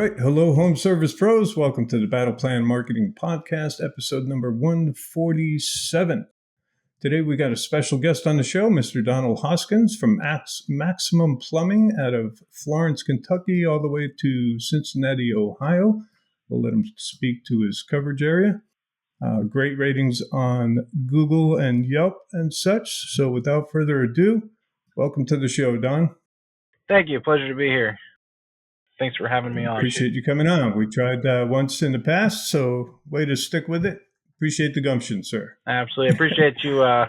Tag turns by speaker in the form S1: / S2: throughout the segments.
S1: right. Hello, home service pros. Welcome to the Battle Plan Marketing Podcast, episode number 147. Today, we got a special guest on the show, Mr. Donald Hoskins from Maximum Plumbing out of Florence, Kentucky, all the way to Cincinnati, Ohio. We'll let him speak to his coverage area. Great ratings on Google and Yelp and such. So without further ado, welcome to the show, Don.
S2: Thank you. Pleasure to be here. Thanks for having me on.
S1: Appreciate you coming on. We tried once in the past, so way to stick with it. Appreciate the gumption, sir.
S2: Absolutely. Appreciate you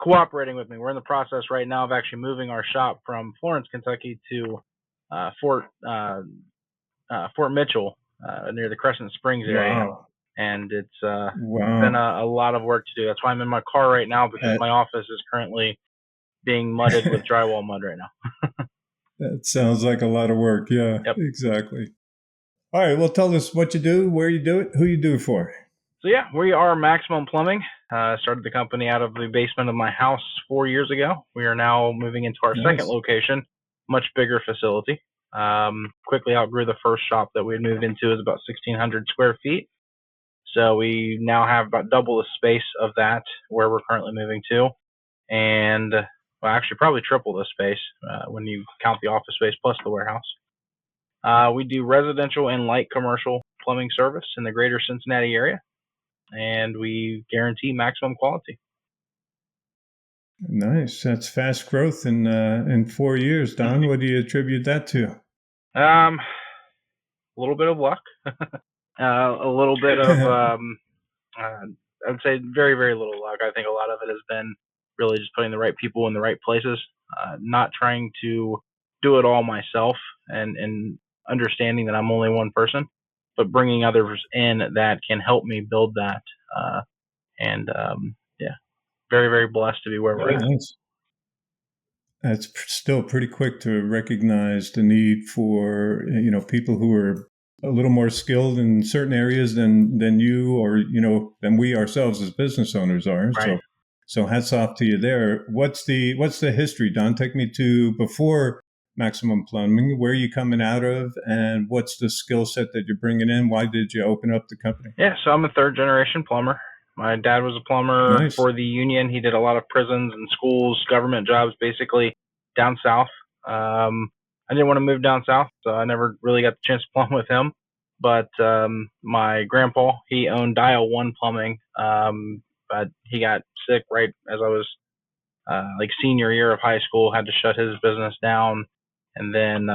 S2: cooperating with me. We're in the process right now of actually moving our shop from Florence, Kentucky to Fort Mitchell near the Crescent Springs area.
S1: Wow.
S2: And it's been a lot of work to do. That's why I'm in my car right now, because my office is currently being mudded with drywall mud right now.
S1: That sounds like a lot of work. Yeah,
S2: Yep.
S1: Exactly. All right. Well, tell us what you do, where you do it, who you do it for.
S2: So, yeah, we are Maximum Plumbing. Started the company out of the basement of my house 4 years ago. We are now moving into our second location, much bigger facility. Quickly outgrew the first shop that we had moved into. Is about 1,600 square feet. So we now have about double the space of that where we're currently moving to. And well, actually probably triple the space when you count the office space plus the warehouse. We do residential and light commercial plumbing service in the greater Cincinnati area, and we guarantee maximum quality.
S1: Nice. That's fast growth in 4 years, Don. What do you attribute that to?
S2: A little bit of luck, a little bit of, I'd say very, very little luck. I think a lot of it has been really just putting the right people in the right places, not trying to do it all myself and understanding that I'm only one person, but bringing others in that can help me build that. Very, very blessed to be where we're at.
S1: Nice. That's still pretty quick to recognize the need for, people who are a little more skilled in certain areas than you or, than we ourselves as business owners are.
S2: Right.
S1: So hats off to you there. What's the history, Don? Take me to before Maximum Plumbing. Where are you coming out of, and what's the skill set that you're bringing in? Why did you open up the company?
S2: Yeah, so I'm a third-generation plumber. My dad was a plumber for the union. He did a lot of prisons and schools, government jobs, basically down south. I didn't want to move down south, so I never really got the chance to plumb with him. But my grandpa, he owned Dial 1 Plumbing, but he got sick right as I was senior year of high school, had to shut his business down. And then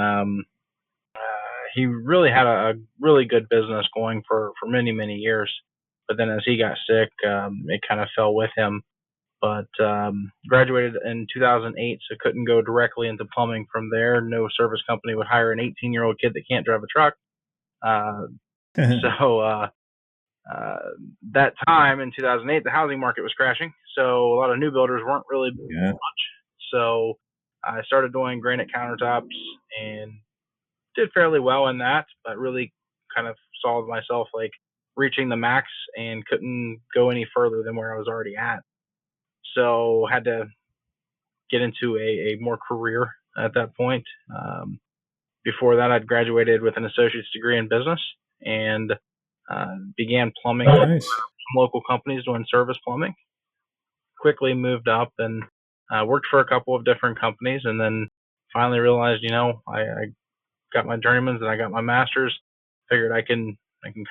S2: he really had a really good business going for many, many years. But then as he got sick, it kind of fell with him. But graduated in 2008, so couldn't go directly into plumbing from there. No service company would hire an 18-year-old kid that can't drive a truck. That time in 2008, the housing market was crashing. So a lot of new builders weren't really doing much. So I started doing granite countertops and did fairly well in that, but really kind of saw myself reaching the max and couldn't go any further than where I was already at. So had to get into a more career at that point. Before that, I'd graduated with an associate's degree in business and began plumbing with some local companies doing service plumbing. Quickly moved up and worked for a couple of different companies, and then finally realized, I got my journeyman's and I got my master's. Figured I can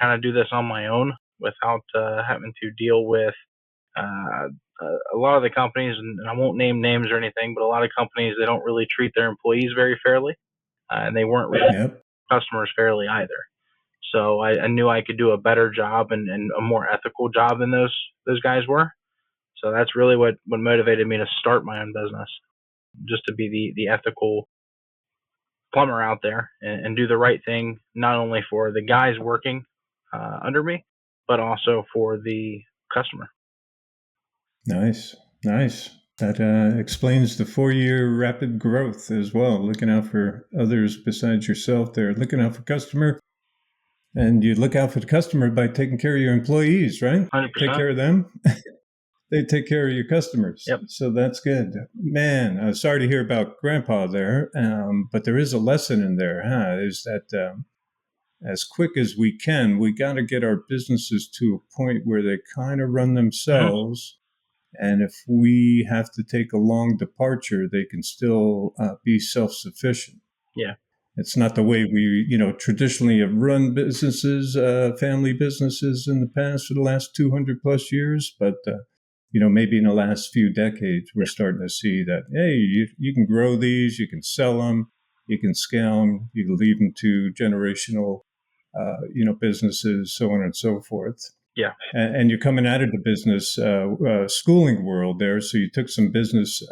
S2: kind of do this on my own without having to deal with a lot of the companies, and I won't name names or anything, but a lot of companies, they don't really treat their employees very fairly, and they weren't really customers fairly either. So I knew I could do a better job and a more ethical job than those guys were. So that's really what motivated me to start my own business, just to be the ethical plumber out there and do the right thing, not only for the guys working under me, but also for the customer.
S1: Nice. That explains the 4-year rapid growth as well, looking out for others besides yourself there, looking out for customer. And you look out for the customer by taking care of your employees, right?
S2: 100%.
S1: Take care of them. They take care of your customers.
S2: Yep.
S1: So that's good. Man, sorry to hear about Grandpa there, but there is a lesson in there, huh? Is that as quick as we can, we got to get our businesses to a point where they kind of run
S2: Mm-hmm.
S1: themselves. And if we have to take a long departure, they can still be self-sufficient.
S2: Yeah.
S1: It's not the way we, traditionally have run businesses, family businesses in the past for the last 200 plus years. But, maybe in the last few decades, we're starting to see that, hey, you can grow these, you can sell them, you can scale them, you can leave them to generational, businesses, so on and so forth.
S2: Yeah.
S1: And you're coming out of the business schooling world there, so you took some business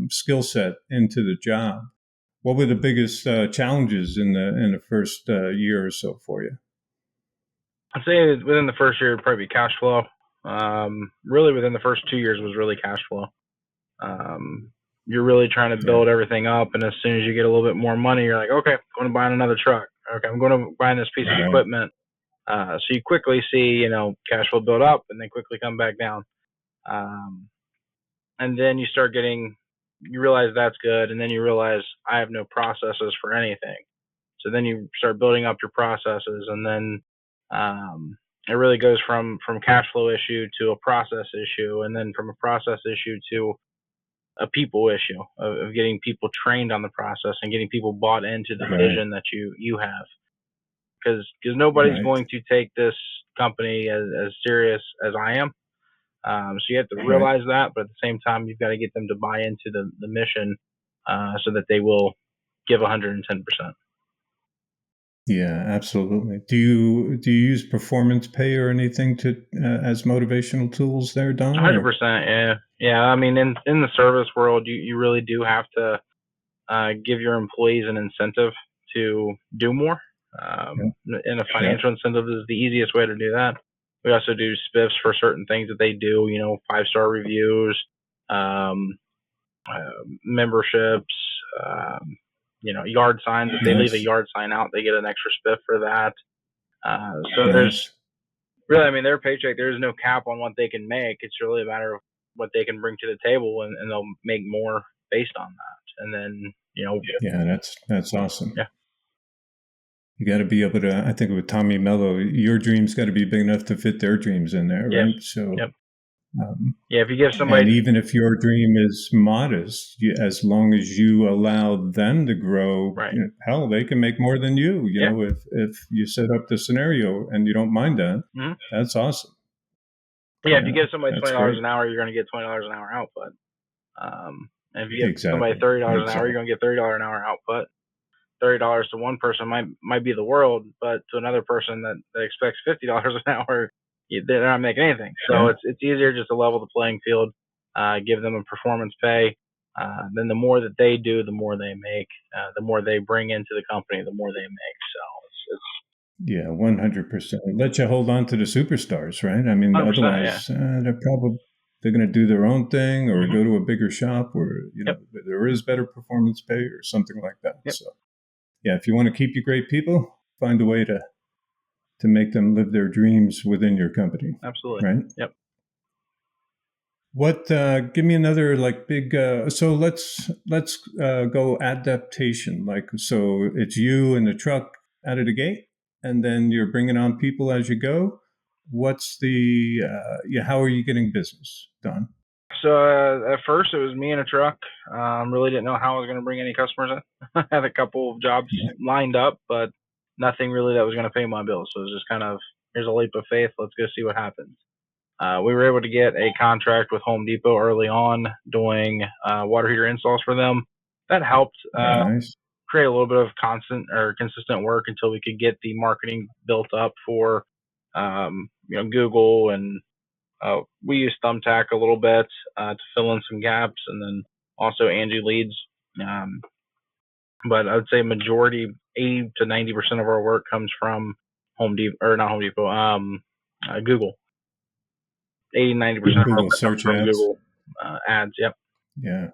S1: skill set into the job. What were the biggest challenges in the first year or so for you?
S2: I'd say within the first year, it'd probably be cash flow. Really, within the first 2 years was really cash flow. You're really trying to build everything up, and as soon as you get a little bit more money, you're like, okay, I'm going to buy another truck. Okay, I'm going to buy this piece of equipment. So you quickly see, cash flow build up and then quickly come back down. And then you realize that's good, and then you realize I have no processes for anything. So then you start building up your processes, and then it really goes from cash flow issue to a process issue, and then from a process issue to a people issue of getting people trained on the process and getting people bought into the vision that you have. Because nobody's going to take this company as serious as I am. So you have to realize that, but at the same time, you've got to get them to buy into the mission so that they will give 110%.
S1: Yeah, absolutely. Do you use performance pay or anything to as motivational tools there, Don?
S2: 100%. Yeah. I mean, in the service world, you really do have to give your employees an incentive to do more. And a financial incentive is the easiest way to do that. We also do spiffs for certain things that they do, 5-star reviews, memberships, yard signs. If they leave a yard sign out, they get an extra spiff for that. So there's really, I mean, their paycheck, there's no cap on what they can make. It's really a matter of what they can bring to the table, and they'll make more based on that. And then,
S1: Yeah, that's awesome.
S2: Yeah.
S1: You got to be able to, I think with Tommy Mello, your dreams got to be big enough to fit their dreams in there, right? So,
S2: if you give somebody,
S1: and even if your dream is modest, as long as you allow them to grow, hell, they can make more than you. You know, if you set up the scenario and you don't mind that, that's awesome.
S2: Yeah, if you give somebody $20 an hour, you're going to get $20 an hour output. And if you give somebody $30 an hour, you're going to get $30 an hour output. $30 to one person might be the world, but to another person that expects $50 an hour, they're not making anything. So it's easier just to level the playing field, give them a performance pay. Then the more that they do, the more they make. The more they bring into the company, the more they make. So it's
S1: 100%. Let you hold on to the superstars, right? I mean, otherwise they're going to do their own thing or go to a bigger shop where there is better performance pay or something like that. So. Yeah, if you want to keep your great people, find a way to make them live their dreams within your company.
S2: Absolutely.
S1: Right?
S2: Yep.
S1: What? Give me another big. So let's go adaptation. So it's you and the truck out of the gate, and then you're bringing on people as you go. What's the? How are you getting business done?
S2: So at first it was me and a truck. Really didn't know how I was going to bring any customers in. I had a couple of jobs lined up, but nothing really that was going to pay my bills. So it was just kind of, here's a leap of faith. Let's go see what happens. We were able to get a contract with Home Depot early on doing water heater installs for them. That helped create a little bit of consistent work until we could get the marketing built up for Google, and we use Thumbtack a little bit to fill in some gaps, and then also Angie Leads. But I would say majority, 80 to 90% of our work comes from Google. 80-90%
S1: Google search
S2: from
S1: ads.
S2: Google ads. Yep.
S1: Yeah.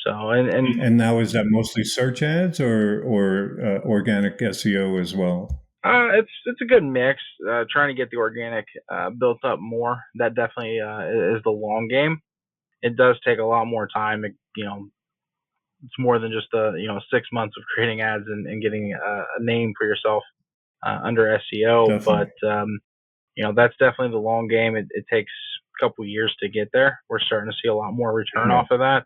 S2: So and
S1: now is that mostly search ads or organic SEO as well?
S2: It's a good mix. Trying to get the organic built up more. That definitely is the long game. It does take a lot more time. It's more than just 6 months of creating ads and getting a name for yourself. under SEO.
S1: Definitely.
S2: But that's definitely the long game. It takes a couple years to get there. We're starting to see a lot more return off of that.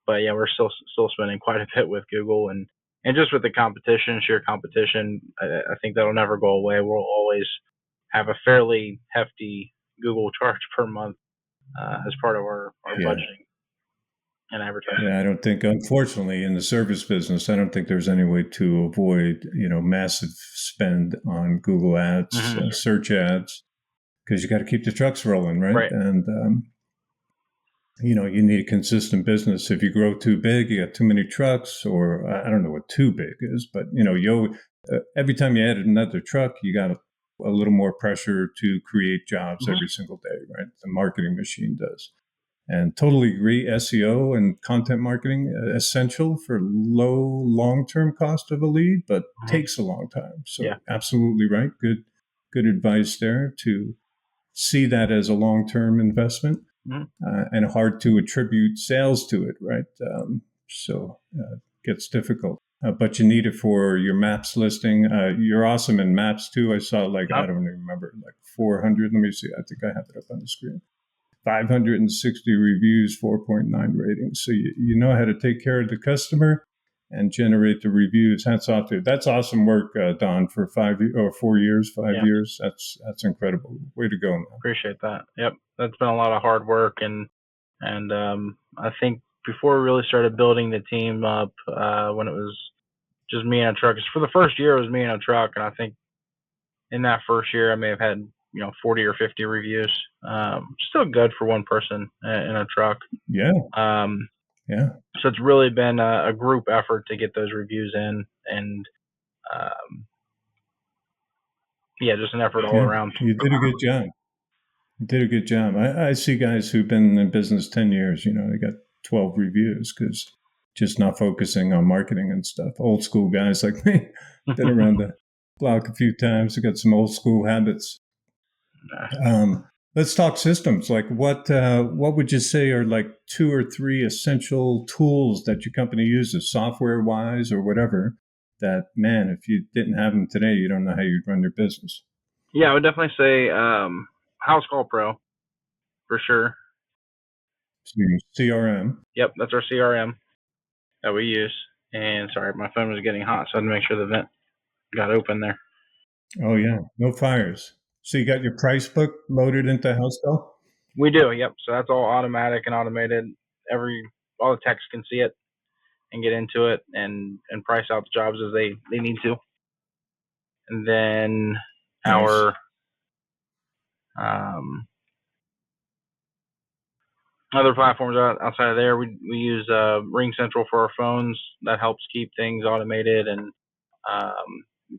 S2: But yeah, we're still spending quite a bit with Google and just with the competition, sheer competition. I think that'll never go away. We'll always have a fairly hefty Google charge per month as part of our budgeting and advertising.
S1: Yeah, I don't think, unfortunately, in the service business, I don't think there's any way to avoid, massive spend on Google ads, search ads, because you got to keep the trucks rolling, right? And, you need a consistent business. If you grow too big, you got too many trucks, or I don't know what too big is, but, every time you add another truck, you got a little more pressure to create jobs every single day, right? The marketing machine does. And totally agree, SEO and content marketing essential for low long-term cost of a lead, but takes a long time. So absolutely right. Good advice there to see that as a long-term investment and hard to attribute sales to it, right? So it gets difficult. But you need it for your maps listing. You're awesome in maps too. I saw I don't even remember, 400. Let me see. I think I have it up on the screen. 560 reviews, 4.9 ratings. So you know how to take care of the customer and generate the reviews. Hats off to you. That's awesome work, Don, for 5 or 4 years, 5 years. That's incredible. Way to go, man.
S2: Appreciate that. Yep. That's been a lot of hard work. And I think before we really started building the team up, when it was just me and a truck, for the first year, it was me and a truck. And I think in that first year, I may have had 40 or 50 reviews. Still good for one person in a truck.
S1: Yeah.
S2: So it's really been a group effort to get those reviews in, and just an effort all around.
S1: You did a good job. You did a good job. I see guys who've been in business 10 years. They got 12 reviews because just not focusing on marketing and stuff. Old school guys like me, been around the block a few times. I got some old school habits. Let's talk systems. Like what would you say are like 2 or 3 essential tools that your company uses, software wise or whatever, that, man, if you didn't have them today, you don't know how you'd run your business?
S2: Yeah, I would definitely say House Call Pro for sure.
S1: So CRM.
S2: Yep, that's our CRM that we use. And sorry, my phone was getting hot, so I had to make sure the vent got open there.
S1: Oh yeah, no fires. So you got your price book loaded into Housecall?
S2: We do, yep. So that's all automatic and automated. All the techs can see it and get into it and price out the jobs as they need to. And then our other platforms outside of there, we use Ring Central for our phones. That helps keep things automated, and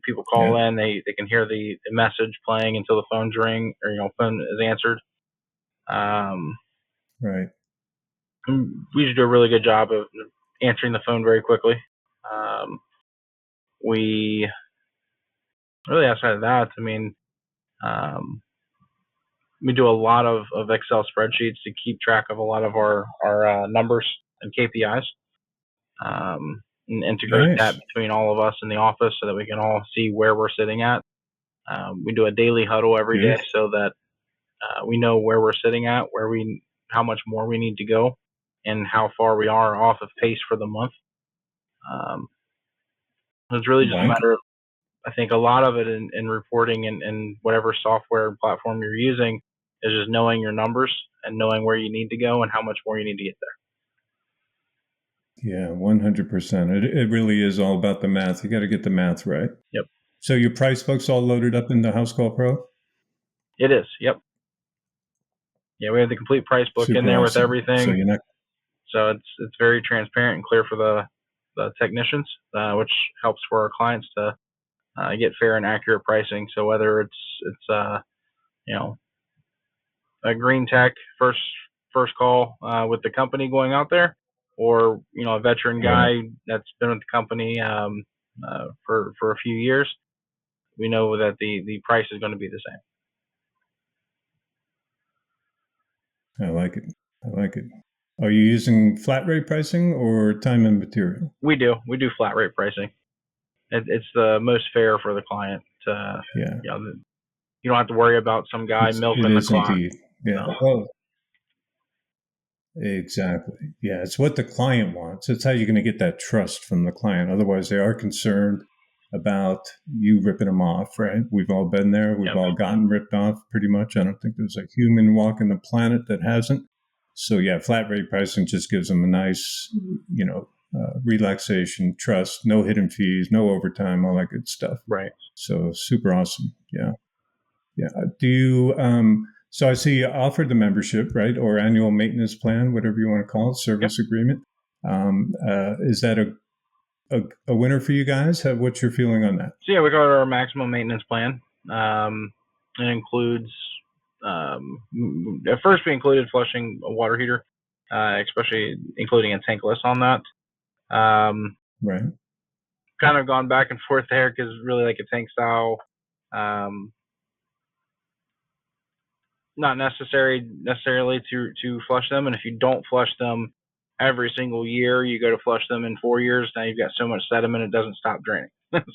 S2: people call in, they can hear the message playing until the phone's ring or phone is answered.
S1: Right.
S2: We usually do a really good job of answering the phone very quickly. We really, outside of that, we do a lot of Excel spreadsheets to keep track of a lot of our numbers and KPIs, and integrate that between all of us in the office so that we can all see where we're sitting at. We do a daily huddle every day so that we know where we're sitting at, how much more we need to go, and how far we are off of pace for the month. It's really just a matter of, I think a lot of it in reporting and whatever software and platform you're using is just knowing your numbers and knowing where you need to go and how much more you need to get there.
S1: Yeah, 100%. It really is all about the math. You got to get the math right.
S2: Yep.
S1: So your price book's all loaded up in the Housecall Pro?
S2: It is. Yep. Yeah, we have the complete price book in there with everything. So it's very transparent and clear for the technicians, which helps for our clients to get fair and accurate pricing. So whether it's a green tech first call with the company going out there, or a veteran guy that's been with the company for a few years, we know that the price is going to be the
S1: same. I like it. Are you using flat rate pricing or time and material?
S2: We do flat rate pricing. it's the most fair for the client to,
S1: Yeah.
S2: you know, you don't have to worry about some guy milking the
S1: Is
S2: clock.
S1: indeed. Yeah.
S2: So.
S1: Well, exactly. Yeah. It's what the client wants. It's how you're going to get that trust from the client. Otherwise, they are concerned about you ripping them off, right? We've all been there. We've
S2: Yep.
S1: all gotten ripped off pretty much. I don't think there's a human walking the planet that hasn't. So, yeah, flat rate pricing just gives them a nice, relaxation, trust, no hidden fees, no overtime, all that good stuff.
S2: Right.
S1: So, super awesome. Yeah. Yeah. Do you, so I see you offered the membership, right? Or annual maintenance plan, whatever you want to call it, service agreement. Is that a winner for you guys? What's your feeling on that?
S2: So yeah, we got our maximum maintenance plan. It includes, at first we included flushing a water heater, especially including a tankless on that.
S1: Right.
S2: Kind of gone back and forth there because really like a tank style, not necessarily to flush them. And if you don't flush them every single year, you go to flush them in 4 years. Now you've got so much sediment it doesn't stop draining.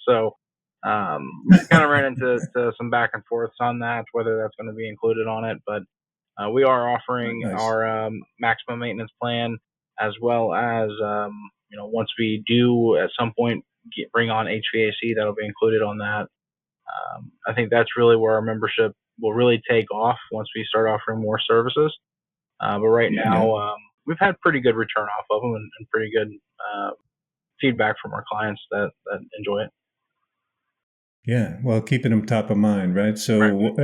S2: So kind of ran into some back and forths on that, whether that's going to be included on it. But we are offering
S1: Nice.
S2: our maximum maintenance plan, as well as once we do at some point bring on HVAC, that'll be included on that. I think that's really where our membership will really take off once we start offering more services. But right now, we've had pretty good return off of them and pretty good feedback from our clients that enjoy it.
S1: Yeah, well, keeping them top of mind, right? So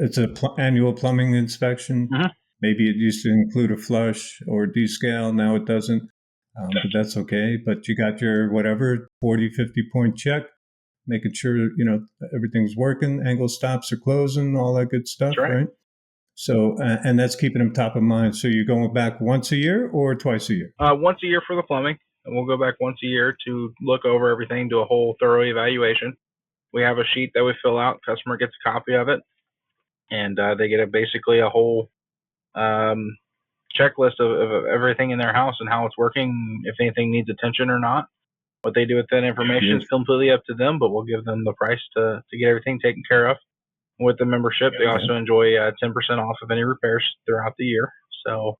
S1: it's an annual plumbing inspection.
S2: Mm-hmm.
S1: Maybe it used to include a flush or descale. Now it doesn't, but that's okay. But you got your whatever 40, 50 point check, making sure, everything's working, angle stops are closing, all that good stuff, right? So, and that's keeping them top of mind. So you're going back once a year or twice a year?
S2: Once a year for the plumbing. And we'll go back once a year to look over everything, do a whole thorough evaluation. We have a sheet that we fill out. Customer gets a copy of it, and they get basically a whole checklist of everything in their house and how it's working, if anything needs attention or not. What they do with that information is completely up to them, but we'll give them the price to get everything taken care of. With the membership, they also enjoy 10% off of any repairs throughout the year. So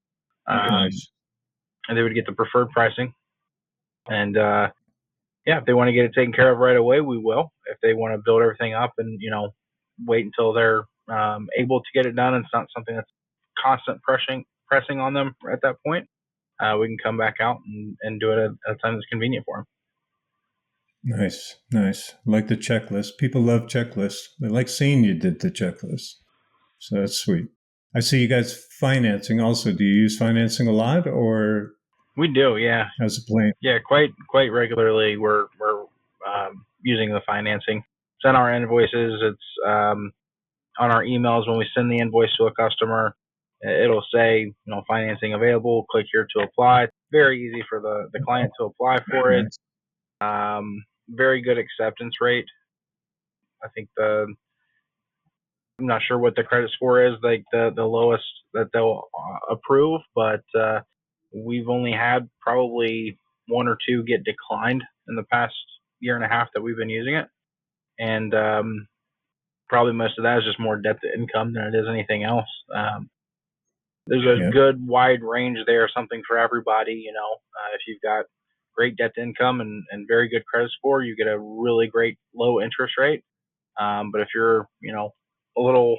S1: Nice.
S2: And they would get the preferred pricing. And if they want to get it taken care of right away, we will. If they want to build everything up and wait until they're able to get it done, and it's not something that's constant pressing on them at that point, we can come back out and do it at a time that's convenient for them.
S1: Nice, nice. Like the checklist. People love checklists. They like seeing you did the checklist. So that's sweet. I see you guys financing also. Do you use financing a lot, or?
S2: We do, yeah.
S1: How's it playing?
S2: Yeah, quite regularly. We're using the financing. Send our invoices. It's on our emails when we send the invoice to a customer. It'll say, financing available. Click here to apply. It's very easy for the client to apply for it. Very good acceptance rate. I think I'm not sure what the credit score is, like the lowest that they'll approve, but we've only had probably one or two get declined in the past year and a half that we've been using it. And probably most of that is just more debt to income than it is anything else. There's a good wide range there, something for everybody. If you've got great debt to income and very good credit score, you get a really great low interest rate. But if you're, a little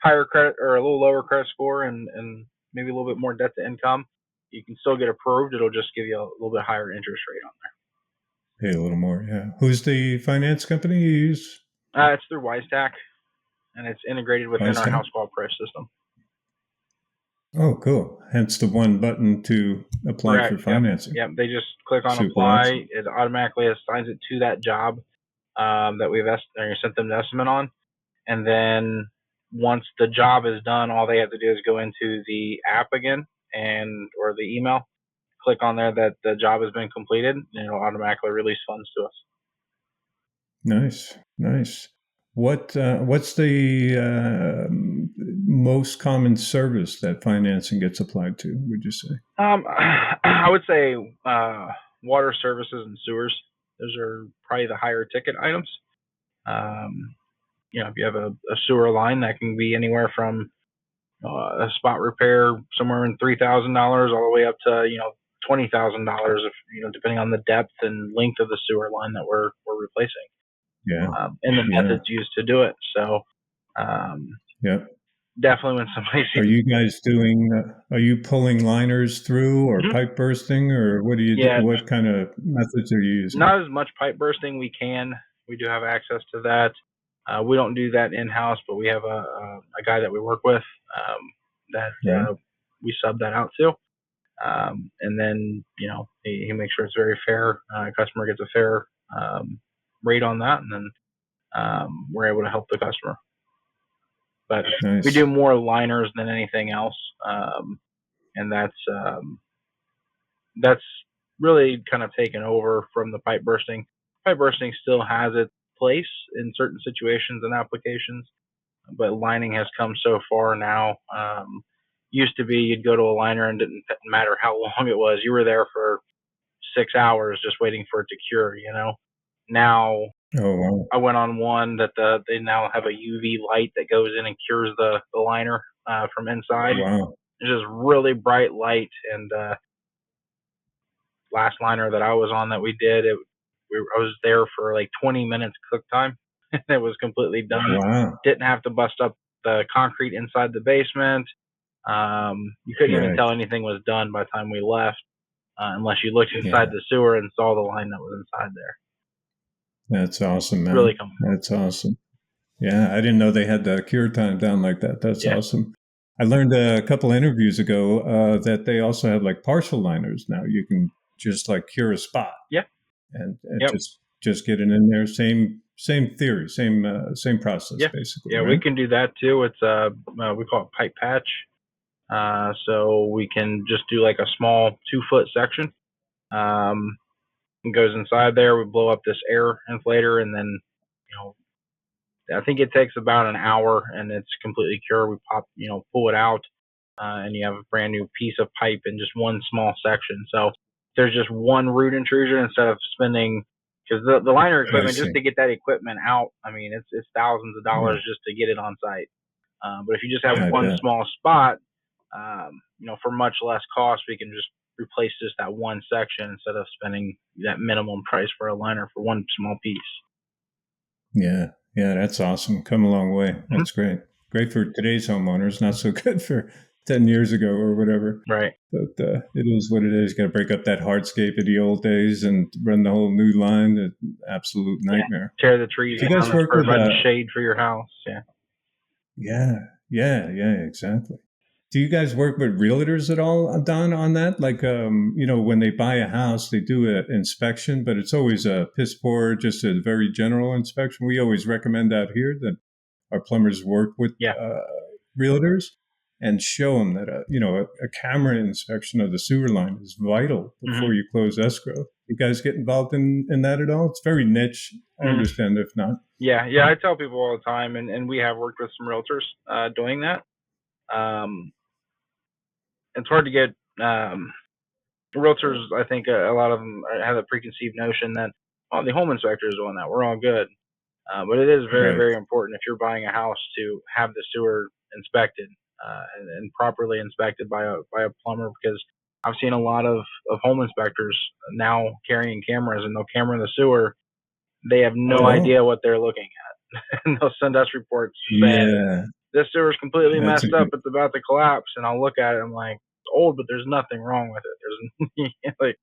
S2: higher credit or a little lower credit score and maybe a little bit more debt to income, you can still get approved. It'll just give you a little bit higher interest rate on there.
S1: Pay a little more, yeah. Who's the finance company you use?
S2: It's through WiseTac, and it's integrated within our House Call Pro system.
S1: Oh, cool. Hence the one button to apply for financing.
S2: Yep. They just click on apply. Awesome. It automatically assigns it to that job that we've sent them the estimate on. And then once the job is done, all they have to do is go into the app again or the email, click on there that the job has been completed, and it'll automatically release funds to us.
S1: Nice, nice. What's the most common service that financing gets applied to, would you say?
S2: I would say water services and sewers. Those are probably the higher ticket items. If you have a sewer line, that can be anywhere from a spot repair somewhere in $3,000 all the way up to $20,000, if depending on the depth and length of the sewer line that we're replacing.
S1: Yeah.
S2: And the methods used to do it. So, definitely when somebody sees.
S1: Are you guys are you pulling liners through or pipe bursting, or what do you do? What kind of methods are you using?
S2: Not as much pipe bursting. We do have access to that. We don't do that in-house, but we have a guy that we work with that we sub that out to. And then, he makes sure it's very fair. Customer gets a fair rate on that, and then we're able to help the customer. But we do more liners than anything else, and that's really kind of taken over from the pipe bursting. Pipe bursting still has its place in certain situations and applications, but lining has come so far now. Used to be you'd go to a liner and it didn't matter how long it was. You were there for 6 hours just waiting for it to cure, Now, I went on one that they now have a UV light that goes in and cures the liner from inside.
S1: Wow.
S2: It's just really bright light. And last liner that I was on that we did, I was there for like 20 minutes cook time. It was completely done.
S1: Wow.
S2: Didn't have to bust up the concrete inside the basement. You couldn't even tell anything was done by the time we left, unless you looked inside the sewer and saw the line that was inside there.
S1: That's awesome, man.
S2: Really cool.
S1: That's awesome. Yeah, I didn't know they had the cure time down like that. That's awesome. I learned a couple interviews ago that they also have like partial liners now. You can just like cure a spot.
S2: Yeah.
S1: And just get it in there. Same theory, same process, basically.
S2: Yeah,
S1: right?
S2: we can do that too. It's we call it pipe patch. So we can just do like a small 2-foot section. It goes inside there. We blow up this air inflator, and then I think it takes about an hour, and it's completely cured. We pull it out, and you have a brand new piece of pipe in just one small section. So there's just one root intrusion instead of spending, because the liner equipment, just to get that equipment out, I mean, it's thousands of dollars just to get it on site. But if you just have one small spot, for much less cost, we can just replace just that one section instead of spending that minimum price for a liner for one small piece.
S1: Yeah, that's awesome. Come a long way. That's great. Great for today's homeowners, not so good for 10 years ago or whatever.
S2: Right.
S1: But it is what it is. Got to break up that hardscape of the old days and run the whole new line. An absolute nightmare.
S2: Tear the trees down to provide shade for your house.
S1: Yeah, exactly. Do you guys work with realtors at all, Don, on that? Like, when they buy a house, they do an inspection, but it's always a piss poor, just a very general inspection. We always recommend out here that our plumbers work with realtors and show them that a camera inspection of the sewer line is vital before you close escrow. You guys get involved in that at all? It's very niche. I understand if not.
S2: Yeah, I tell people all the time, and we have worked with some realtors doing that. It's hard to get realtors. I think a lot of them have a preconceived notion that the home inspector is doing that. We're all good, but it is very, very important if you're buying a house to have the sewer inspected and properly inspected by a plumber, because I've seen a lot of home inspectors now carrying cameras, and they'll camera the sewer. They have no idea what they're looking at, and they'll send us reports saying this sewer's completely messed up. It's about to collapse. And I'll look at it. I'm like, it's old, but there's nothing wrong with it. There's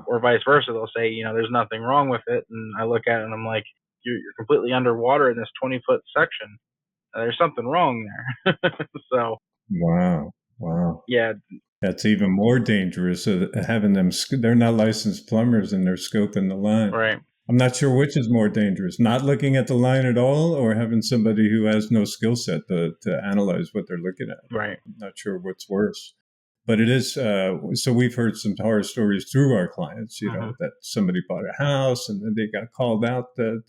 S2: or vice versa. They'll say, there's nothing wrong with it. And I look at it and I'm like, you're completely underwater in this 20-foot section. There's something wrong there. So.
S1: Wow.
S2: Yeah.
S1: That's even more dangerous. Having them, they're not licensed plumbers and they're scoping the line.
S2: Right.
S1: I'm not sure which is more dangerous, not looking at the line at all or having somebody who has no skill set to analyze what they're looking at.
S2: Right.
S1: I'm not sure what's worse. But it is, so we've heard some horror stories through our clients, that somebody bought a house and then they got called out to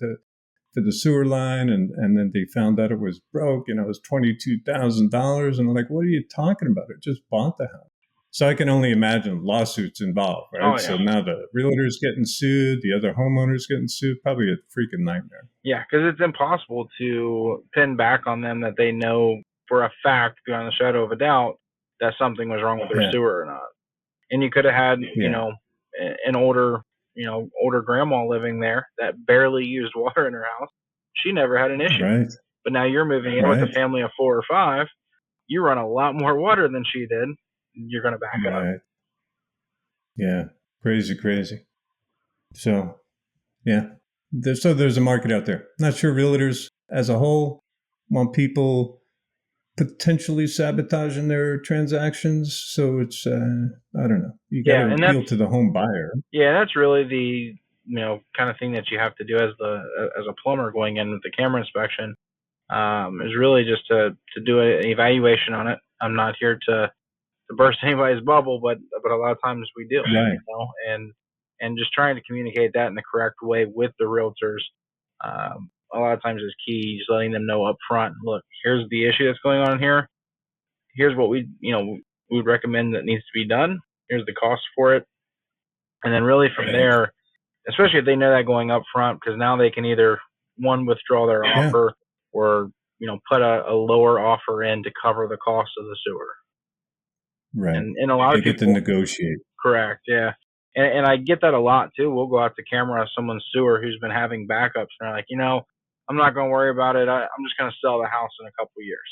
S1: the sewer line and then they found out it was broke, it was $22,000. And I'm like, what are you talking about? I just bought the house. So I can only imagine lawsuits involved, right?
S2: Oh
S1: So
S2: yeah,
S1: now the realtor's getting sued, the other homeowner's getting sued, probably a freaking nightmare.
S2: yeah, because it's impossible to pin back on them that they know for a fact, beyond the shadow of a doubt, that something was wrong with their
S1: Yeah,
S2: sewer or not. And you could have had,
S1: yeah,
S2: an older grandma living there that barely used water in her house. She never had an issue.
S1: right,
S2: But now you're moving in with a
S1: right,
S2: family of 4 or 5. You run a lot more water than she did. You're going to back up.
S1: right. Yeah, crazy, crazy. So yeah, there's a market out there. Not sure realtors as a whole want people potentially sabotaging their transactions. So it's I don't know. You got
S2: Yeah,
S1: to
S2: and that's
S1: appeal to the home buyer.
S2: that's really the kind of thing that you have to do as a plumber going in with the camera inspection. Is really just to do an evaluation on it. I'm not here to burst anybody's bubble, but a lot of times we do,
S1: Right.
S2: and just trying to communicate that in the correct way with the realtors. A lot of times is key. Just letting them know up front. Look, here's the issue that's going on here. Here's what we would recommend that needs to be done. Here's the cost for it, and then really from
S1: Right.
S2: there, especially if they know that going up front, because now they can either one withdraw their
S1: Yeah.
S2: offer or put a lower offer in to cover the cost of the sewer.
S1: Right.
S2: And a lot
S1: They
S2: of
S1: get to
S2: people,
S1: negotiate.
S2: correct, yeah. And I get that a lot too. We'll go out to camera someone's sewer who's been having backups, and they're like, I'm not going to worry about it. I'm just going to sell the house in a couple of years.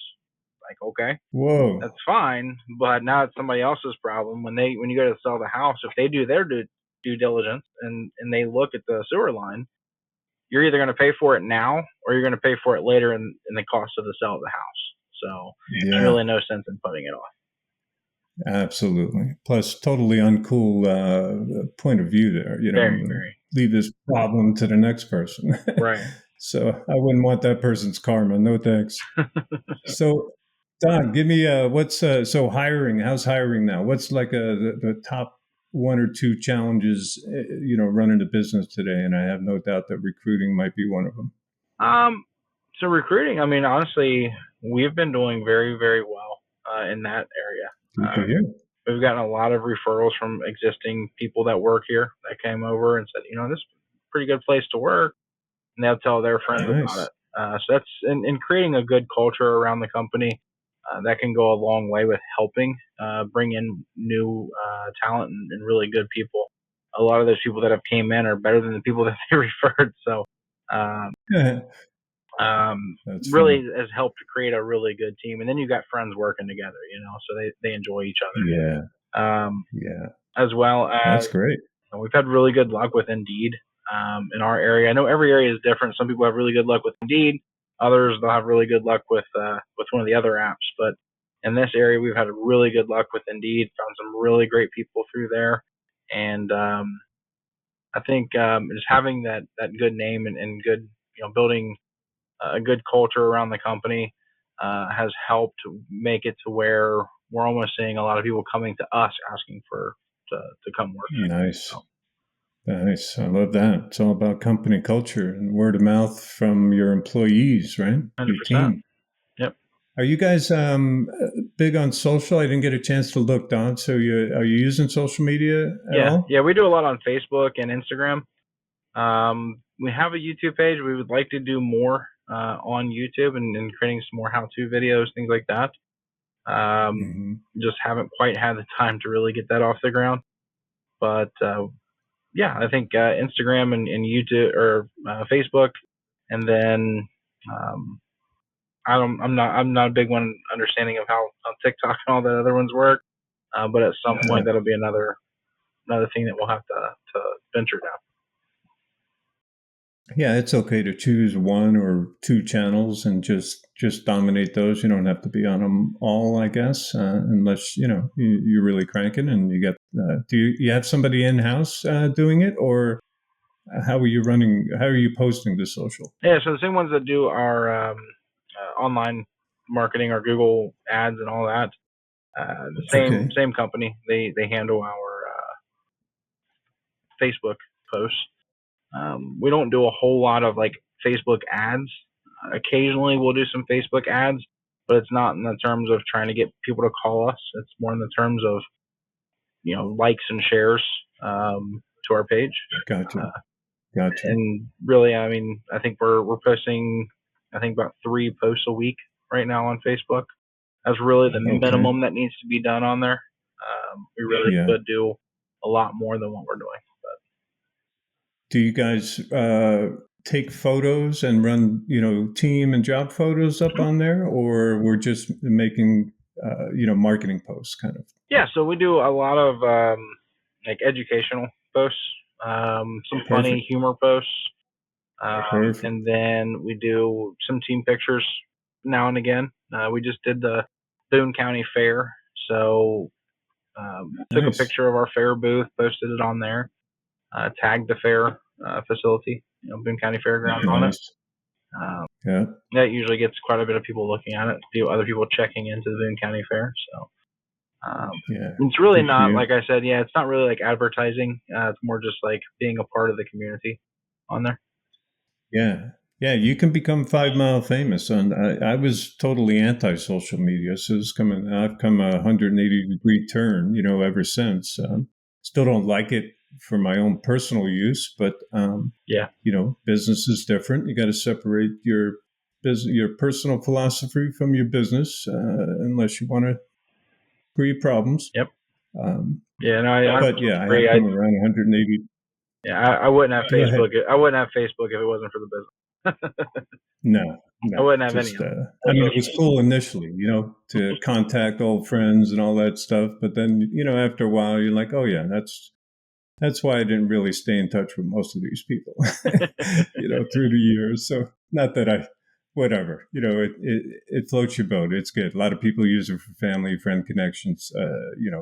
S2: Like, okay,
S1: Whoa.
S2: that's fine, but now it's somebody else's problem. When you go to sell the house, if they do their due diligence and they look at the sewer line, you're either going to pay for it now or you're going to pay for it later in the cost of the sale of the house. So there's
S1: Yeah.
S2: really no sense in putting it off.
S1: Absolutely. Plus, totally uncool point of view there.
S2: Very, very.
S1: Leave this problem to the next person.
S2: Right.
S1: So I wouldn't want that person's karma. No thanks. So, Don, give me what's so hiring? How's hiring now? What's like the top one or two challenges running a business today? And I have no doubt that recruiting might be one of them.
S2: So recruiting, I mean, honestly, we've been doing very, very well in that area.
S1: Good to hear.
S2: We've gotten a lot of referrals from existing people that work here that came over and said, this is a pretty good place to work, and they'll tell their friends about
S1: Nice.
S2: it. So that's in creating a good culture around the company. That can go a long way with helping bring in new talent and really good people. A lot of those people that have came in are better than the people that they referred. So
S1: That's
S2: really
S1: funny.
S2: has helped to create a really good team. And then you've got friends working together, so they enjoy each other.
S1: Yeah.
S2: As well as
S1: That's great.
S2: we've had really good luck with Indeed in our area. I know every area is different. Some people have really good luck with Indeed. Others, they'll have really good luck with one of the other apps. But in this area, we've had really good luck with Indeed. Found some really great people through there. And I think just having that good name and good, building a good culture around the company has helped make it to where we're almost seeing a lot of people coming to us asking to come work.
S1: Nice.
S2: So,
S1: Nice. I love that. It's all about company culture and word of mouth from your employees, right?
S2: 100%.
S1: Your team.
S2: Yep.
S1: Are you guys big on social? I didn't get a chance to look, Don. So are you using social media at all?
S2: Yeah, we do a lot on Facebook and Instagram. We have a YouTube page. We would like to do more on YouTube and creating some more how-to videos, things like that. Just haven't quite had the time to really get that off the ground. But yeah, I think Instagram and YouTube or Facebook, and then I'm not a big one understanding of how TikTok and all the other ones work. But at some point that'll be another thing that we'll have to venture down.
S1: Yeah, it's okay to choose one or two channels and just dominate those. You don't have to be on them all, I guess, unless you're really cranking and you get. Do you have somebody in house doing it, or how are you running? How are you posting to social?
S2: Yeah, so the same ones that do our online marketing, our Google ads, and all that. The same company. They handle our Facebook posts. We don't do a whole lot of like Facebook ads. Occasionally we'll do some Facebook ads, but it's not in the terms of trying to get people to call us. It's more in the terms of likes and shares to our page.
S1: Gotcha.
S2: And really, I mean, I think we're posting, I think about 3 posts a week right now on Facebook. That's really the minimum that needs to be done on there. We really could do a lot more than what we're doing. But
S1: do you guys take photos and run, team and job photos up on there, or we're just making, marketing posts kind of?
S2: Yeah, so we do a lot of like educational posts, some funny humor posts, and then we do some team pictures now and again. We just did the Boone County Fair, so took a picture of our fair booth, posted it on there, tagged the fair facility, Boone County Fairgrounds on it. That usually gets quite a bit of people looking at it, other people checking into the Boone County Fair. So it's really not, like I said, it's not really like advertising. It's more just like being a part of the community on there.
S1: Yeah, you can become 5 Mile famous. And I was totally anti-social media, so I've come a 180-degree turn, ever since. Still don't like it for my own personal use, but business is different. You got to separate your personal philosophy from your business, unless you want to create problems.
S2: Yep.
S1: I have come around 180.
S2: Yeah, I wouldn't have Facebook. I wouldn't have Facebook if it wasn't for the business.
S1: No,
S2: I wouldn't have any.
S1: It was cool initially, to contact old friends and all that stuff. But then, after a while, you're like, oh yeah, that's why I didn't really stay in touch with most of these people, through the years. So not that whatever, it floats your boat. It's good. A lot of people use it for family, friend connections.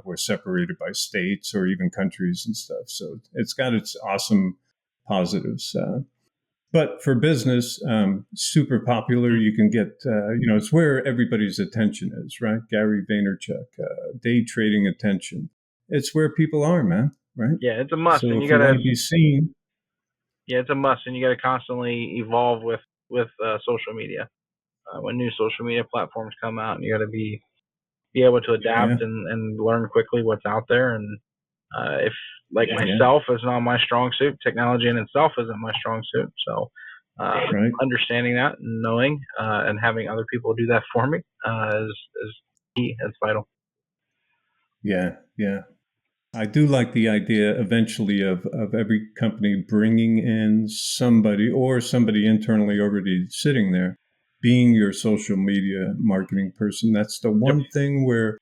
S1: We're separated by states or even countries and stuff. So it's got its awesome positives. But for business, super popular. You can get, it's where everybody's attention is, right? Gary Vaynerchuk, day trading attention. It's where people are, man, right?
S2: Yeah, it's a must.
S1: So
S2: and
S1: you got to be seen.
S2: Yeah, it's a must, and you got to constantly evolve with social media. When new social media platforms come out, and you got to be able to adapt and learn quickly what's out there. And if myself is not my strong suit, technology in itself isn't my strong suit. So understanding that and knowing and having other people do that for me is key. It's vital.
S1: Yeah. I do like the idea eventually of every company bringing in somebody or somebody internally already sitting there, being your social media marketing person. That's the one thing where,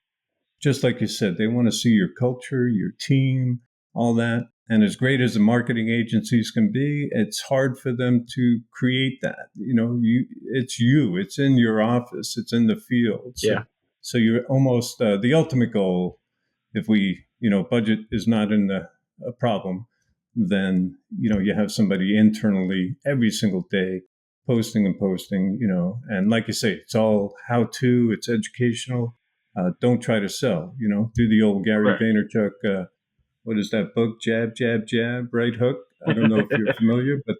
S1: just like you said, they want to see your culture, your team, all that. And as great as the marketing agencies can be, it's hard for them to create that. It's in your office, it's in the field. So you're almost the ultimate goal. If budget is not a problem, then, you have somebody internally every single day posting, and like you say, it's all how to, it's educational. Don't try to sell, do the old Gary Vaynerchuk, what is that book? Jab, jab, jab, right hook. I don't know if you're familiar, but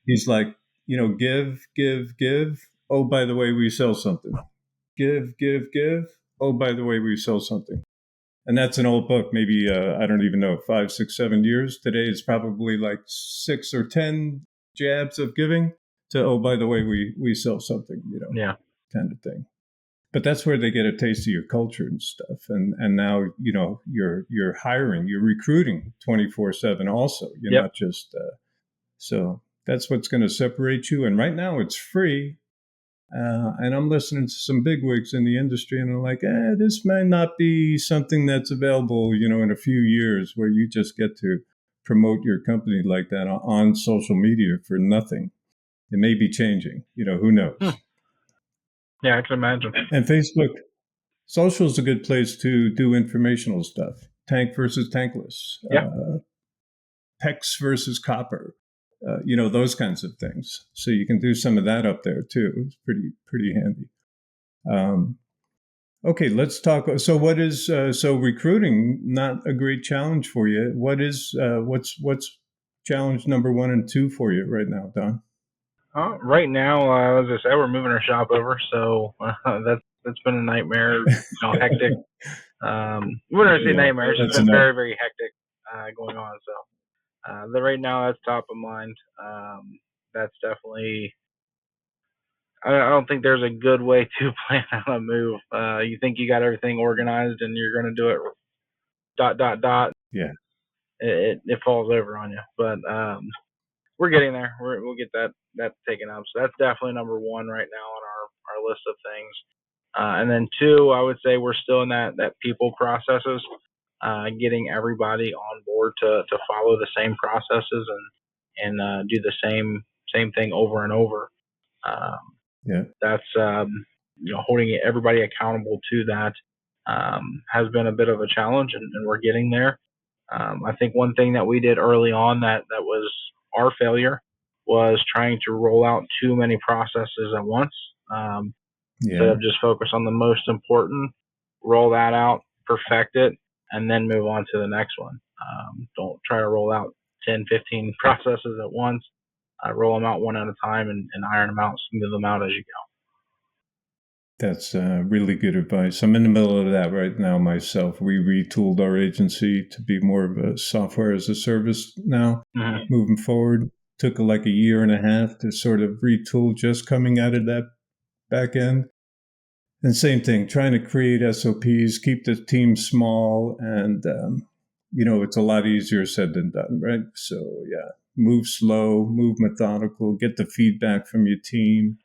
S1: he's like, give, give, give. Oh, by the way, we sell something. Give, give, give. Oh, by the way, we sell something. And that's an old book, maybe, I don't even know, 5, 6, 7 years. Today it's probably like 6 or 10 jabs of giving to, oh, by the way, we sell something, kind of thing. But that's where they get a taste of your culture and stuff. And now, you're hiring, you're recruiting 24/7 also. You're not just, so that's what's going to separate you. And right now it's free. And I'm listening to some bigwigs in the industry, and I'm like, this may not be something that's available, in a few years, where you just get to promote your company like that on social media for nothing. It may be changing, who knows?
S2: Yeah, I can imagine.
S1: And Facebook, social is a good place to do informational stuff. Tank versus tankless. PEX versus copper. Those kinds of things. So you can do some of that up there too. It's pretty handy. Okay, let's talk. So what is, so recruiting, not a great challenge for you. What is, what's challenge number 1 and 2 for you right now, Don?
S2: Right now, as I said, we're moving our shop over. So that's been a nightmare, hectic. When I say nightmare, it's just been very, very hectic going on. So right now, that's top of mind. That's definitely. I don't think there's a good way to plan out a move. You think you got everything organized and you're going to do it dot dot dot.
S1: Yeah.
S2: It falls over on you. But we're getting there. We'll get that taken up. So that's definitely number one right now on our list of things. And then two, I would say we're still in that people processes, getting everybody on board to follow the same processes and do the same thing over and over. That's holding everybody accountable to that has been a bit of a challenge, and we're getting there. I think one thing that we did early on that was our failure was trying to roll out too many processes at once. Instead of just focus on the most important, roll that out, perfect it, and then move on to the next one. Don't try to roll out 10, 15 processes at once. Roll them out one at a time and iron them out, smooth them out as you go.
S1: That's really good advice. I'm in the middle of that right now myself. We retooled our agency to be more of a software as a service now. Moving forward, took like a year and a half to sort of retool just coming out of that back end. And same thing, trying to create SOPs, keep the team small, and, it's a lot easier said than done, right? So, yeah, move slow, move methodical, get the feedback from your team.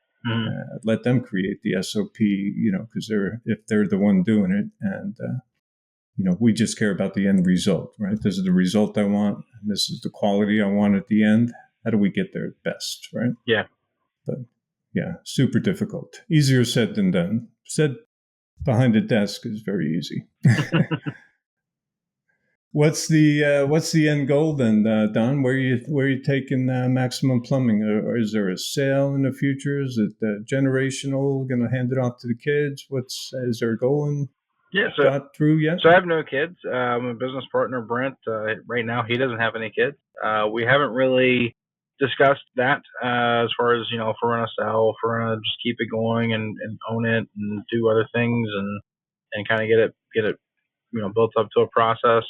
S1: Let them create the SOP, because if they're the one doing it, and we just care about the end result, right? This is the result I want, and this is the quality I want at the end. How do we get there best, right?
S2: Yeah.
S1: But yeah, super difficult. Easier said than done. Said behind a desk is very easy. What's the end goal then, Don? Where are you taking Maximum Plumbing? Or is there a sale in the future? Is it generational? Going to hand it off to the kids? Is there a goal got through yet?
S2: So I have no kids. My business partner Brent, right now he doesn't have any kids. We haven't really discussed that as far as if we're gonna sell, if we're gonna just keep it going and own it and do other things and kind of get it built up to a process.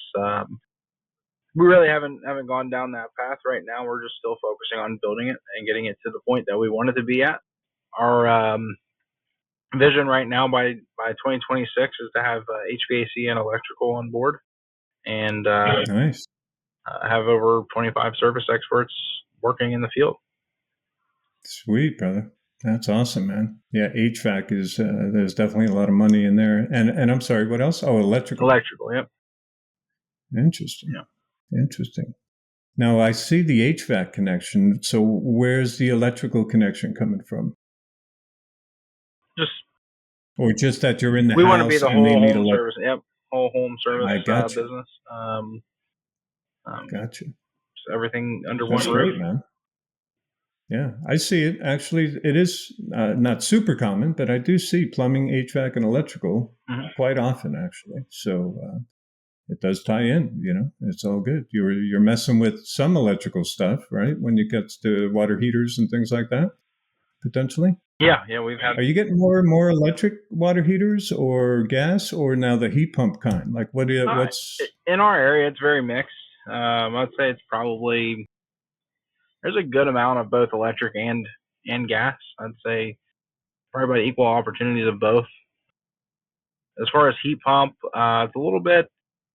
S2: We really haven't gone down that path right now. We're just still focusing on building it and getting it to the point that we want it to be at. Our vision right now by 2026 is to have HVAC and electrical on board, and
S1: nice.
S2: Have over 25 service experts working in the field.
S1: Sweet, brother. That's awesome, man. Yeah, HVAC is there's definitely a lot of money in there. And I'm sorry, what else? Oh, electrical.
S2: Electrical, yep.
S1: Interesting.
S2: Yeah.
S1: Interesting. Now I see the HVAC connection. So where's the electrical connection coming from? Just that you're in the house.
S2: We want to be the whole home service. Yep, whole home service business.
S1: Gotcha.
S2: Everything under
S1: That's
S2: one roof.
S1: Great, man. Yeah, I see it. Actually, it is not super common, but I do see plumbing, HVAC, and electrical quite often, actually. So it does tie in. It's all good. You're messing with some electrical stuff, right? When it gets to water heaters and things like that, potentially.
S2: Yeah, we've had.
S1: Are you getting more and more electric water heaters or gas, or now the heat pump kind? Like, what's
S2: in our area? It's very mixed. I'd say it's probably there's a good amount of both electric and gas. I'd say probably about equal opportunities of both. As far as heat pump, it's a little bit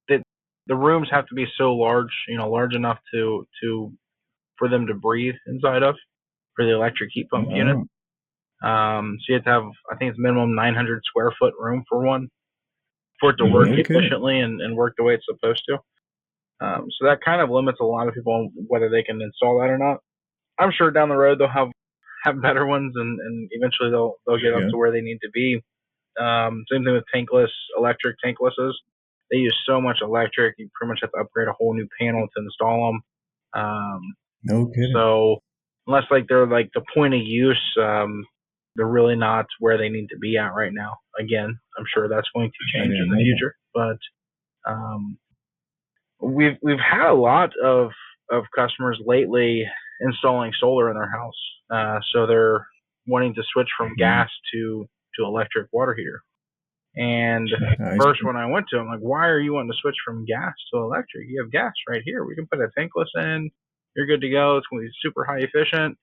S2: that the rooms have to be so large, large enough for them to breathe inside of for the electric heat pump unit. So you have to have, I think it's minimum 900 square foot room for one, for it to work efficiently and work the way it's supposed to. So that kind of limits a lot of people on whether they can install that or not. I'm sure down the road they'll have better ones and eventually they'll get up to where they need to be. Same thing with electric tanklesses. They use so much electric, you pretty much have to upgrade a whole new panel to install them.
S1: No kidding.
S2: So unless they're the point of use, they're really not where they need to be at right now. Again, I'm sure that's going to change in the future, but we've had a lot of customers lately installing solar in their house, so they're wanting to switch from gas to electric water heater. And first, when I went to him, like, why are you wanting to switch from gas to electric? You have gas right here. We can put a tankless in. You're good to go. It's going to be super high efficient.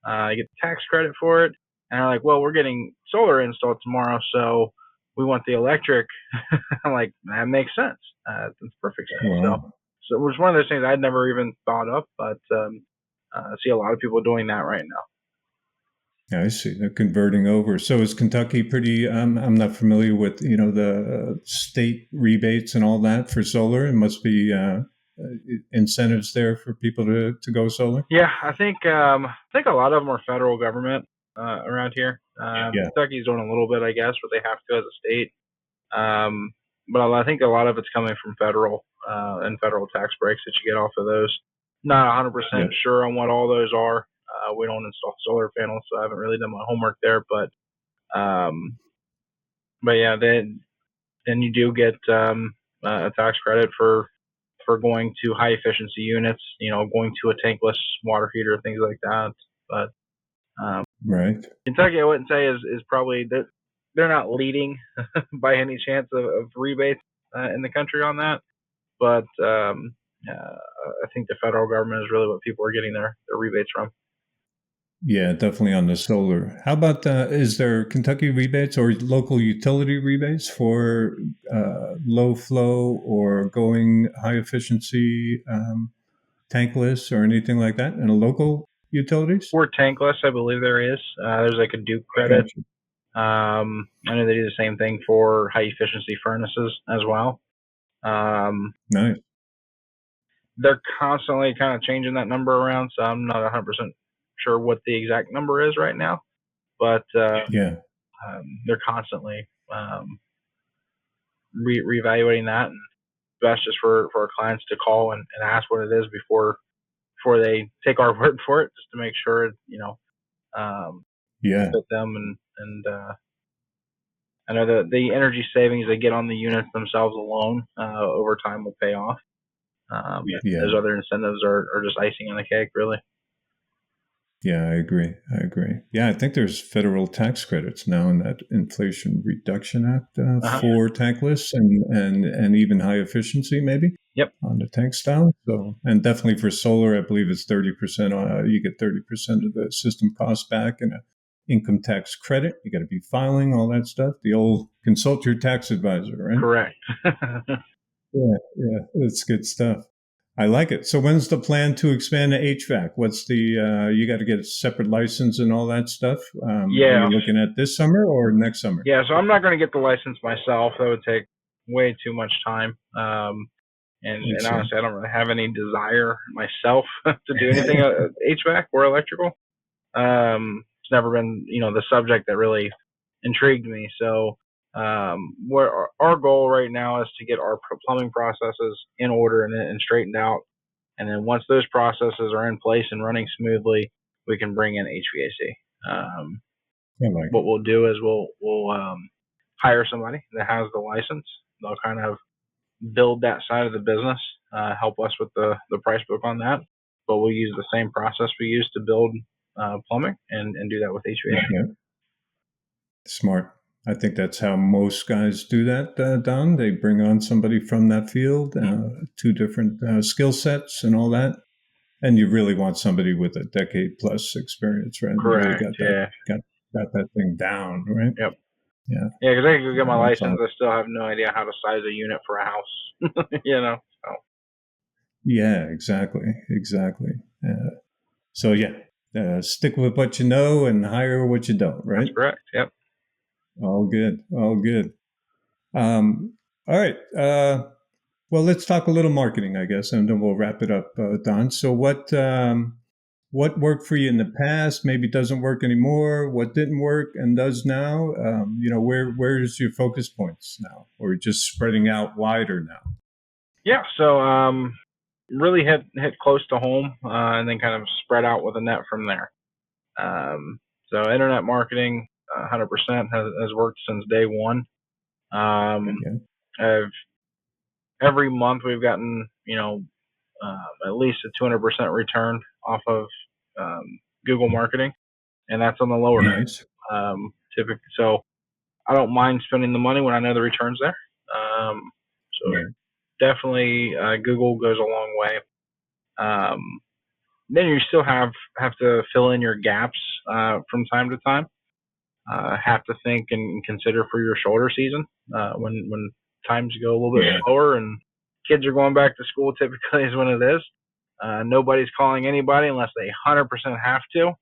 S2: You get the tax credit for it. And they're like, well, we're getting solar installed tomorrow, so we want the electric. I'm like, that makes sense. That's perfect sense.
S1: Wow.
S2: So it was one of those things I'd never even thought of, but I see a lot of people doing that right now.
S1: I see. They're converting over. So is Kentucky pretty? I'm not familiar with the state rebates and all that for solar. It must be incentives there for people to go solar.
S2: Yeah, I think a lot of them are federal government around here. Kentucky's doing a little bit, I guess, but they have to as a state. But I think a lot of it's coming from federal and federal tax breaks that you get off of those. Not 100% sure on what all those are. We don't install solar panels, so I haven't really done my homework there. But yeah, then you do get a tax credit for going to high efficiency units. Going to a tankless water heater, things like that. But
S1: right,
S2: Kentucky, I wouldn't say is probably that they're not leading by any chance of rebates in the country on that. But I think the federal government is really what people are getting their rebates from.
S1: Yeah, definitely on the solar. How about is there Kentucky rebates or local utility rebates for low flow or going high efficiency tankless or anything like that in a local utilities?
S2: For tankless, I believe there is. There's like a Duke credit.
S1: Gotcha.
S2: I know they do the same thing for high efficiency furnaces as well.
S1: Nice.
S2: They're constantly kind of changing that number around, so I'm not 100% sure what the exact number is right now. But they're constantly reevaluating that, and best just for our clients to call and ask what it is before they take our word for it, just to make sure fit them. And I know the energy savings they get on the units themselves alone over time will pay off. Those other incentives are just icing on the cake, really.
S1: Yeah, I agree. Yeah, I think there's federal tax credits now in that Inflation Reduction Act for tankless and even high efficiency, maybe.
S2: Yep.
S1: On the tank style. So, and definitely for solar, I believe it's 30%. You get 30% of the system cost back and an income tax credit. You got to be filing all that stuff. The old consult your tax advisor, right?
S2: Correct.
S1: Yeah, that's good stuff. I like it. So when's the plan to expand to HVAC? What's the, you got to get a separate license and all that stuff? Are you looking at this summer or next summer?
S2: Yeah, so I'm not going to get the license myself. That would take way too much time. And honestly, I don't really have any desire myself to do anything HVAC or electrical. It's never been, the subject that really intrigued me. So where our goal right now is to get our plumbing processes in order and straightened out. And then once those processes are in place and running smoothly, we can bring in HVAC. What we'll do is we'll hire somebody that has the license. They'll kind of build that side of the business, help us with the price book on that. But we'll use the same process we use to build plumbing and do that with HVAC.
S1: Yeah. Smart. I think that's how most guys do that, Don. They bring on somebody from that field, two different skill sets and all that. And you really want somebody with a decade plus experience, right?
S2: Correct.
S1: Really got that thing down, right?
S2: Yep.
S1: Yeah.
S2: Yeah, because I can get my license. I still have no idea how to size a unit for a house, So.
S1: Yeah, exactly. So yeah, stick with what you know and hire what you don't, right?
S2: That's correct. Yep.
S1: All good. All right. Well, let's talk a little marketing, I guess, and then we'll wrap it up, Don. So what worked for you in the past maybe doesn't work anymore? What didn't work and does now? Where's your focus points now? Or just spreading out wider now?
S2: Yeah. So really hit close to home and then kind of spread out with a net from there. So internet marketing 100% has worked since day one. Every month we've gotten, at least a 200% return off of Google marketing, and that's on the lower end.
S1: Nice.
S2: Typically, so I don't mind spending the money when I know the return's there. So
S1: Right.
S2: definitely Google goes a long way. Then you still have to fill in your gaps from time to time. Have to think and consider for your shoulder season when times go a little bit slower and kids are going back to school. Typically, is when it is. Nobody's calling anybody unless they 100% have to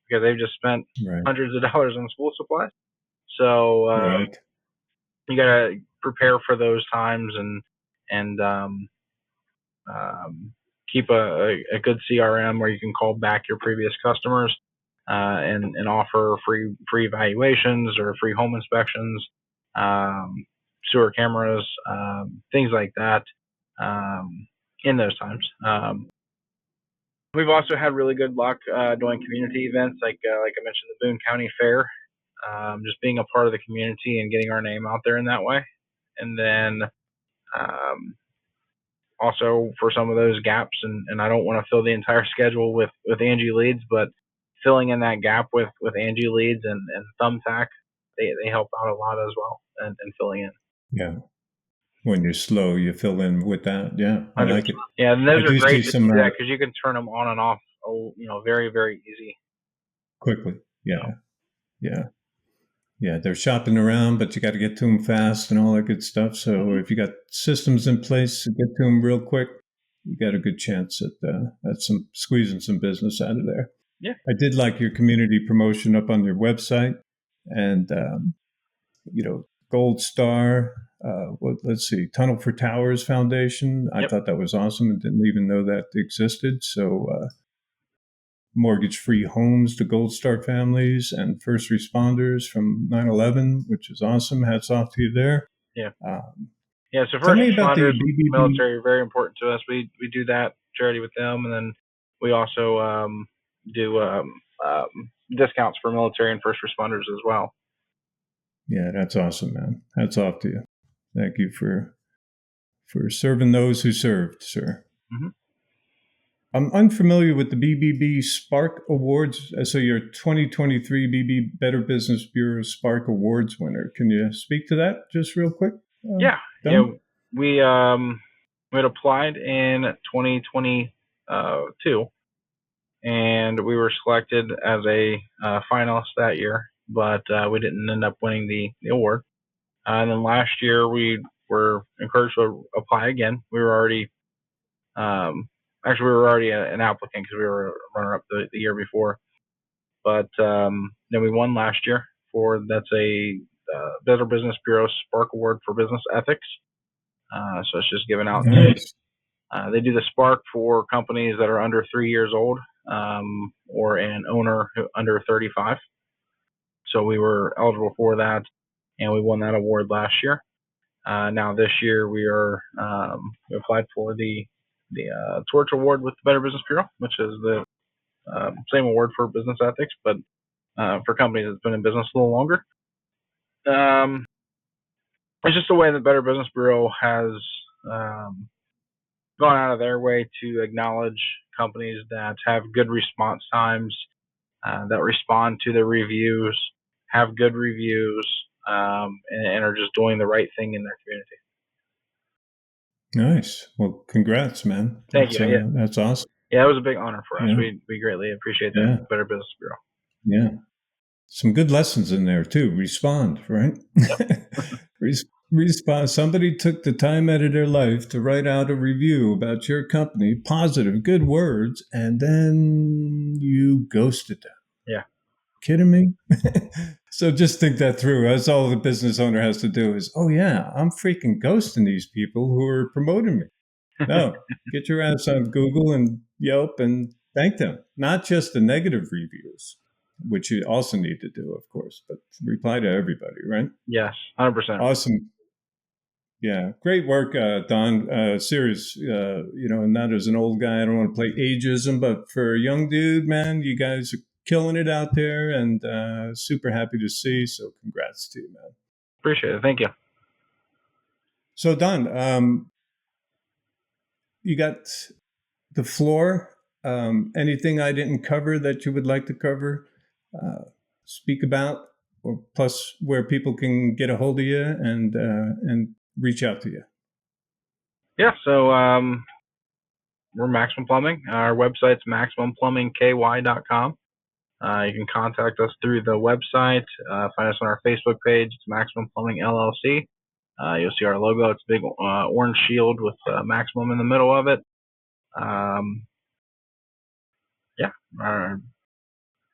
S2: because they've just spent hundreds of dollars on school supplies. So you gotta prepare for those times and keep a good CRM where you can call back your previous customers and offer free evaluations or free home inspections, sewer cameras, things like that in those times. We've also had really good luck doing community events like I mentioned, the Boone County Fair. Just being a part of the community and getting our name out there in that way. And then also for some of those gaps, and I don't want to fill the entire schedule with Angie leads, but filling in that gap with Angie leads and Thumbtack, they help out a lot as well and filling in.
S1: Yeah. When you're slow, you fill in with that. Yeah, I like it.
S2: Yeah, and those are great to do that because you can turn them on and off, very, very easy.
S1: Quickly. Yeah. Yeah. Yeah. They're shopping around, but you got to get to them fast and all that good stuff. So if you got systems in place to get to them real quick, you got a good chance at some squeezing some business out of there.
S2: Yeah.
S1: I did like your community promotion up on your website and, Gold Star, let's see, Tunnel for Towers Foundation. I thought that was awesome and didn't even know that existed. So mortgage-free homes to Gold Star families and first responders from 9/11, which is awesome. Hats off to you there.
S2: Yeah. So first
S1: tell me about
S2: responders,
S1: the BPMP.
S2: military are very important to us. We do that charity with them, and then we also do discounts for military and first responders as well.
S1: Yeah, that's awesome, man. Hats off to you. Thank you for serving those who served, sir.
S2: Mm-hmm.
S1: I'm unfamiliar with the BBB Spark Awards. So you're 2023 BB Better Business Bureau Spark Awards winner. Can you speak to that just real quick?
S2: We had applied in 2022, and we were selected as a finalist that year, but we didn't end up winning the award. And then last year we were encouraged to apply again. We were already an applicant because we were a runner-up the year before. But then we won last year that's a Better Business Bureau Spark Award for Business Ethics. So it's just given out.
S1: Nice.
S2: They do the Spark for companies that are under 3 years old or an owner under 35. So we were eligible for that, and we won that award last year. Now this year we applied for the Torch Award with the Better Business Bureau, which is the same award for business ethics, but for companies that's been in business a little longer. It's just the way the Better Business Bureau has gone out of their way to acknowledge companies that have good response times, that respond to the reviews, have good reviews, and are just doing the right thing in their
S1: community. Nice. Well, congrats, man.
S2: Thank you. Yeah.
S1: That's awesome.
S2: Yeah, it was a big honor for us. We greatly appreciate that, Better Business Bureau.
S1: Yeah. Some good lessons in there, too. Respond, right? Yep. Respond. Somebody took the time out of their life to write out a review about your company, positive, good words, and then you ghosted them.
S2: Yeah.
S1: Kidding me? So just think that through. That's all the business owner has to do is, oh, yeah, I'm freaking ghosting these people who are promoting me. No, get your ass on Google and Yelp and thank them. Not just the negative reviews, which you also need to do, of course, but reply to everybody, right?
S2: Yes, 100%.
S1: Awesome. Yeah, great work, Don. Serious, and not as an old guy, I don't want to play ageism, but for a young dude, man, you guys are killing it out there and super happy to see. So congrats to you, man.
S2: Appreciate it. Thank you.
S1: So, Don, you got the floor. Anything I didn't cover that you would like to cover, speak about? plus where people can get a hold of you and reach out to you.
S2: Yeah, so we're Maximum Plumbing. Our website's MaximumPlumbingKY.com. You can contact us through the website. Find us on our Facebook page. It's Maximum Plumbing LLC. You'll see our logo. It's a big orange shield with Maximum in the middle of it. Our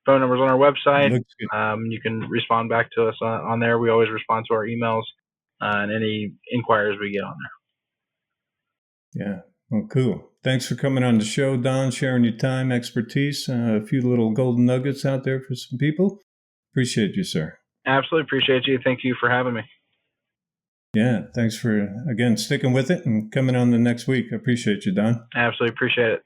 S2: phone number's on our website. You can respond back to us on there. We always respond to our emails and any inquiries we get on
S1: there. Yeah. Well, cool. Thanks for coming on the show, Don, sharing your time, expertise, a few little golden nuggets out there for some people. Appreciate you, sir.
S2: Absolutely appreciate you. Thank you for having me.
S1: Yeah. Thanks for, again, sticking with it and coming on the next week. I appreciate you, Don.
S2: Absolutely appreciate it.